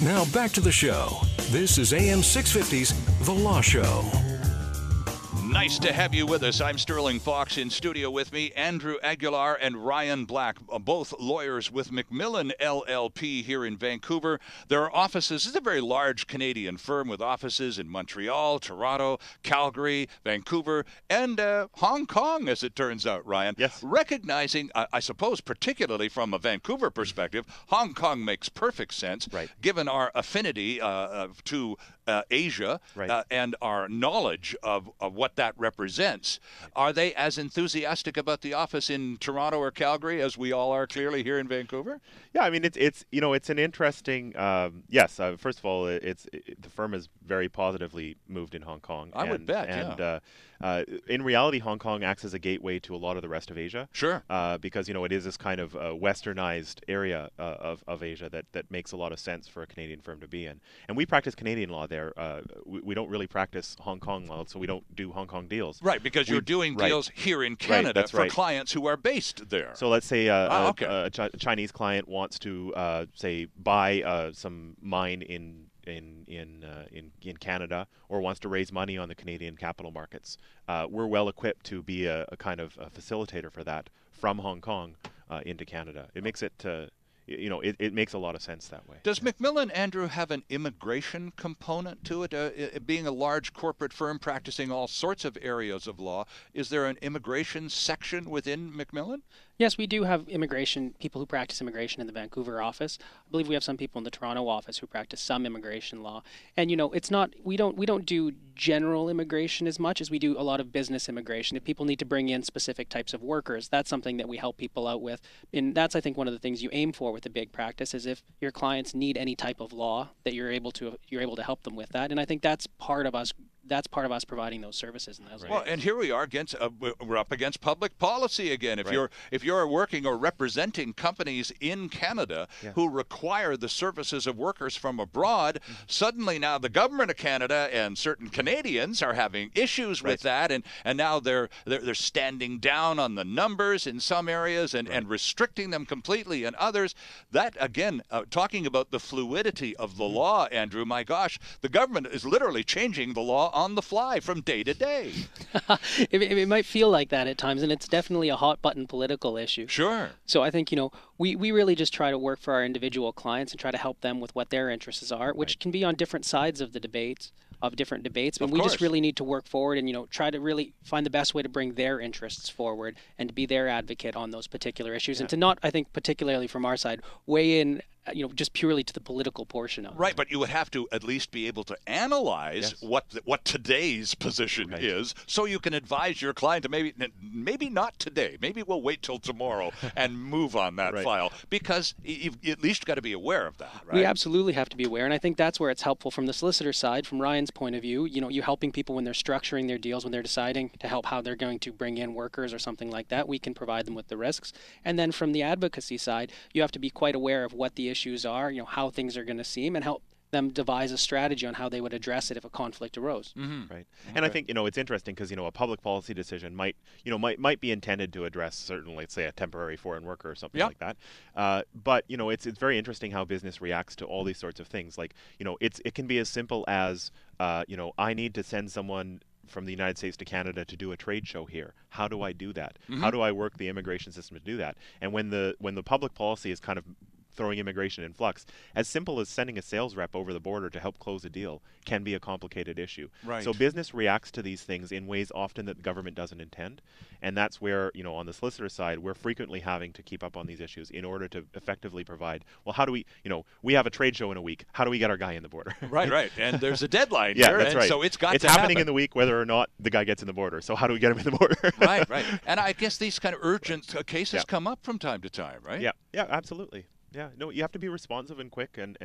Now back to the show. This is AM 650's The Law Show. Nice to have you with us. I'm Sterling Fox. In studio with me, Andrew Aguilar and Ryan Black, both lawyers with McMillan LLP here in Vancouver. There are offices. This is a very large Canadian firm with offices in Montreal, Toronto, Calgary, Vancouver, and Hong Kong, as it turns out, Ryan. Yes. Recognizing, I suppose, particularly from a Vancouver perspective, Hong Kong makes perfect sense, right, given our affinity to Asia, right, and our knowledge of what that represents. Are they as enthusiastic about the office in Toronto or Calgary as we all are clearly here in Vancouver? Yeah, I mean it's an interesting. Yes, first of all, the firm is very positively moved in Hong Kong. I would bet. And in reality, Hong Kong acts as a gateway to a lot of the rest of Asia. Sure. Because it is this kind of westernized area of Asia that makes a lot of sense for a Canadian firm to be in. And we practice Canadian law there. We don't really practice Hong Kong law, so we don't do Hong Kong deals. Right, because you're doing deals here in Canada for clients who are based there. So let's say a Chinese client wants to say buy some mine in Canada, or wants to raise money on the Canadian capital markets. We're well equipped to be a kind of a facilitator for that from Hong Kong into Canada. It makes it it makes a lot of sense that way. Does McMillan, Andrew, have an immigration component to it? Being a large corporate firm practicing all sorts of areas of law, is there an immigration section within McMillan? Yes, we do have people who practice immigration in the Vancouver office. I believe we have some people in the Toronto office who practice some immigration law. And it's not, we don't do general immigration as much as we do a lot of business immigration. If people need to bring in specific types of workers, that's something that we help people out with. And that's, I think, one of the things you aim for with a big practice, is if your clients need any type of law, that you're able to help them with that. And I think that's part of us. That's part of us providing those services in those ways. Well, and here we are we're up against public policy again. If you're working or representing companies in Canada who require the services of workers from abroad, suddenly now the government of Canada and certain Canadians are having issues with that, and now they're standing down on the numbers in some areas and restricting them completely in others. That again, talking about the fluidity of the law, Andrew, my gosh, the government is literally changing the law on the fly from day to day. It might feel like that at times, and it's definitely a hot button political issue. Sure. So I think, we really just try to work for our individual clients and try to help them with what their interests are, which can be on different sides of the debates, different debates. But we just really need to work forward and, try to really find the best way to bring their interests forward and to be their advocate on those particular issues, and to not, I think, particularly from our side, weigh in just purely to the political portion of it. Right, but you would have to at least be able to analyze what today's position is, so you can advise your client to maybe not today, maybe we'll wait till tomorrow and move on that file, because you've at least got to be aware of that, right? We absolutely have to be aware, and I think that's where it's helpful from the solicitor side, from Ryan's point of view. You helping people when they're structuring their deals, when they're deciding to help how they're going to bring in workers or something like that. We can provide them with the risks. And then from the advocacy side, you have to be quite aware of what the issues are, how things are going to seem, and help them devise a strategy on how they would address it if a conflict arose. Right. And I think, it's interesting because, a public policy decision might be intended to address certain, let's say, a temporary foreign worker or something like that. But, it's very interesting how business reacts to all these sorts of things. Like, it can be as simple as, I need to send someone from the United States to Canada to do a trade show here. How do I do that? How do I work the immigration system to do that? And when the public policy is kind of throwing immigration in flux, as simple as sending a sales rep over the border to help close a deal can be a complicated issue. Right. So business reacts to these things in ways often that the government doesn't intend. And that's where, on the solicitor side, we're frequently having to keep up on these issues in order to effectively provide, well, how do we, we have a trade show in a week. How do we get our guy in the border? Right. And there's a deadline here. That's right. So it's happening in the week whether or not the guy gets in the border. So how do we get him in the border? Right. And I guess these kind of urgent cases come up from time to time, right? Yeah, absolutely. Yeah, no, you have to be responsive and quick, and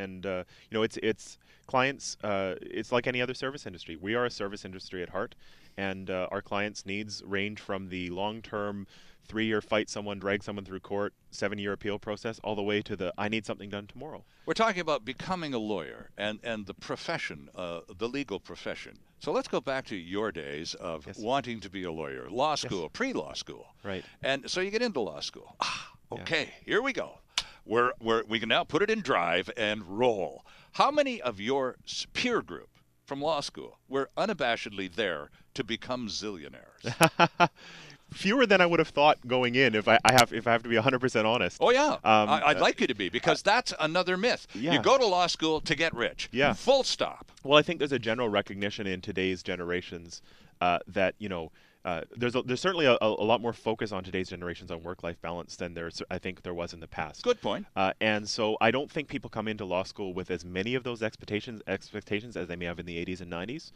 it's clients. It's like any other service industry. We are a service industry at heart, and our clients' needs range from the long-term 3-year fight someone, drag someone through court, 7-year appeal process, all the way to the I need something done tomorrow. We're talking about becoming a lawyer and the profession, the legal profession. So let's go back to your days of wanting to be a lawyer, law school, pre-law school. Right. And so you get into law school. Okay, here we go. we can now put it in drive and roll. How many of your peer group from law school were unabashedly there to become zillionaires? Fewer than I would have thought going in, if I have to be 100% honest. Oh yeah, I'd like you to be, because that's another myth. Yeah. You go to law school to get rich. Yeah. Full stop. Well, I think there's a general recognition in today's generations that there's certainly a lot more focus on today's generations on work-life balance than I think there was in the past. Good point. And so I don't think people come into law school with as many of those expectations as they may have in the 80s and 90s.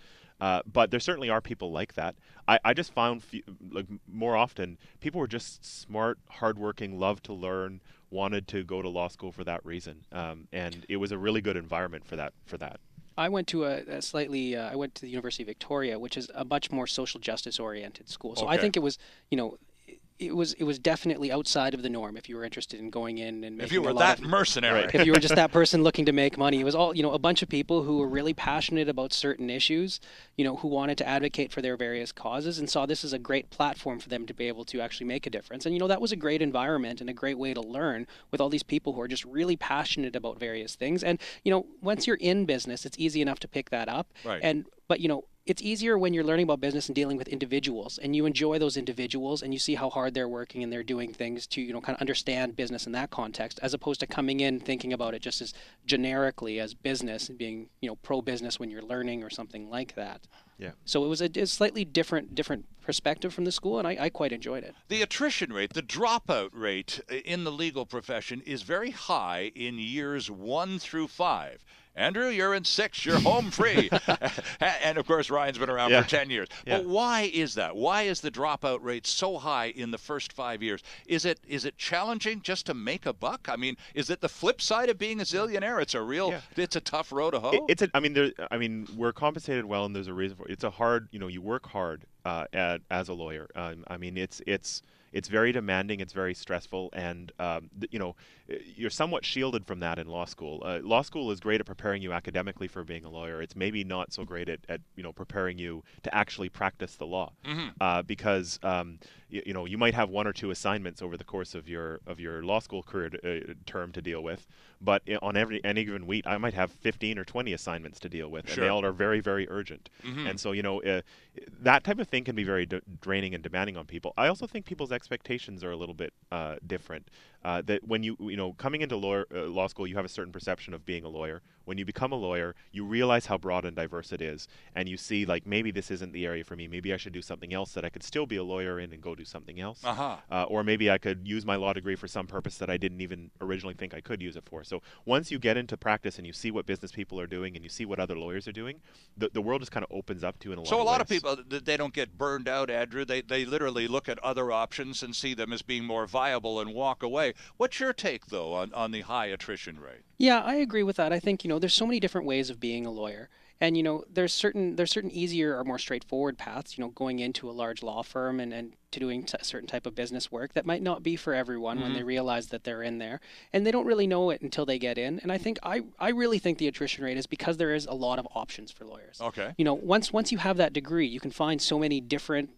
But there certainly are people like that. I just found like more often people were just smart, hardworking, loved to learn, wanted to go to law school for that reason, and it was a really good environment for that. I went to I went to the University of Victoria, which is a much more social justice oriented school. So I think it was, it was definitely outside of the norm if you were interested in going in and making if you were that mercenary. If you were just that person looking to make money. It was all, a bunch of people who were really passionate about certain issues, who wanted to advocate for their various causes and saw this as a great platform for them to be able to actually make a difference. And, that was a great environment and a great way to learn with all these people who are just really passionate about various things. And, once you're in business, it's easy enough to pick that up. Right. But it's easier when you're learning about business and dealing with individuals, and you enjoy those individuals and you see how hard they're working and they're doing things to, kind of understand business in that context, as opposed to coming in thinking about it just as generically as business and being, pro-business when you're learning or something like that. Yeah. So it was a slightly different perspective from the school, and I quite enjoyed it. The attrition rate, the dropout rate in the legal profession is very high in years 1 through 5. Andrew, you're in 6. You're home free. And, of course, Ryan's been around for 10 years. Yeah. But why is that? Why is the dropout rate so high in the first 5 years? Is it challenging just to make a buck? I mean, is it the flip side of being a zillionaire? It's a tough road to hoe? We're compensated well, and there's a reason for it. It's a hard, you work hard as a lawyer. It's very demanding. It's very stressful, and you're somewhat shielded from that in law school. Law school is great at preparing you academically for being a lawyer. It's maybe not so great at preparing you to actually practice the law, because you might have 1 or 2 assignments over the course of your law school career term to deal with, but on any given week, I might have 15 or 20 assignments to deal with, and they all are very, very urgent. And so that type of thing can be very draining and demanding on people. I also think people's expectations are a little bit different. That when coming into law school, you have a certain perception of being a lawyer. When you become a lawyer, you realize how broad and diverse it is, and you see, like, maybe this isn't the area for me. Maybe I should do something else that I could still be a lawyer in and go do something else. Or maybe I could use my law degree for some purpose that I didn't even originally think I could use it for. So once you get into practice and you see what business people are doing and you see what other lawyers are doing, the world just kind of opens up to you in a lot of ways. So a lot of people, they don't get burned out, Andrew. They literally look at other options and see them as being more viable and walk away. What's your take, though, on the high attrition rate? Yeah, I agree with that. I think, there's so many different ways of being a lawyer. And, there's certain easier or more straightforward paths, going into a large law firm and to doing a certain type of business work that might not be for everyone when they realize that they're in there. And they don't really know it until they get in. And I think I really think the attrition rate is because there is a lot of options for lawyers. Okay. Once you have that degree, you can find so many different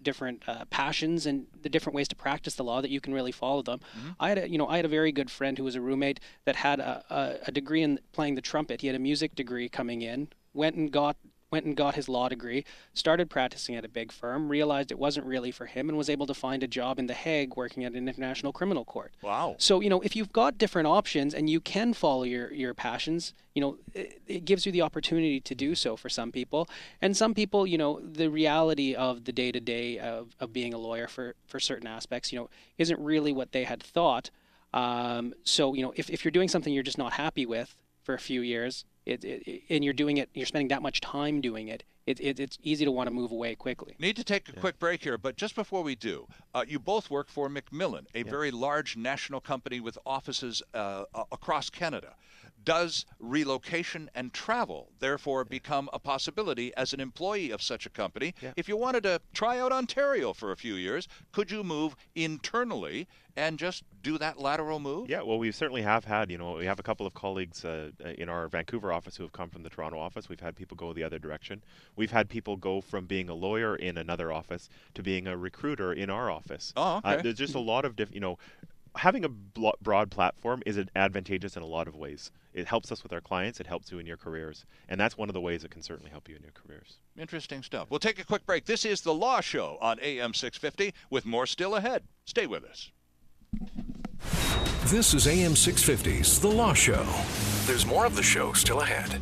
passions and the different ways to practice the law that you can really follow them. I had a very good friend who was a roommate that had a degree in playing the trumpet. He had a music degree coming in. Went and got his law degree, started practicing at a big firm, realized it wasn't really for him, and was able to find a job in The Hague working at an international criminal court. Wow. So, if you've got different options and you can follow your passions, it gives you the opportunity to do so for some people. And some people, the reality of the day-to-day of being a lawyer for certain aspects, isn't really what they had thought. So, if you're doing something you're just not happy with for a few years, and you're doing it, you're spending that much time doing it, it's easy to want to move away quickly. Need to take a quick break here, but just before we do, you both work for Macmillan, a very large national company with offices across Canada. Does relocation and travel therefore become a possibility as an employee of such a company? If you wanted to try out Ontario for a few years, could you move internally and just do that lateral move? Yeah, well, we certainly have had, we have a couple of colleagues in our Vancouver office who have come from the Toronto office. We've had people go the other direction. We've had people go from being a lawyer in another office to being a recruiter in our office. Oh, okay. There's just a lot of different, having a broad platform is advantageous in a lot of ways. It helps us with our clients. It helps you in your careers. And that's one of the ways it can certainly help you in your careers. Interesting stuff. We'll take a quick break. This is The Law Show on AM 650 with more still ahead. Stay with us. This is AM 650's The Law Show. There's more of the show still ahead.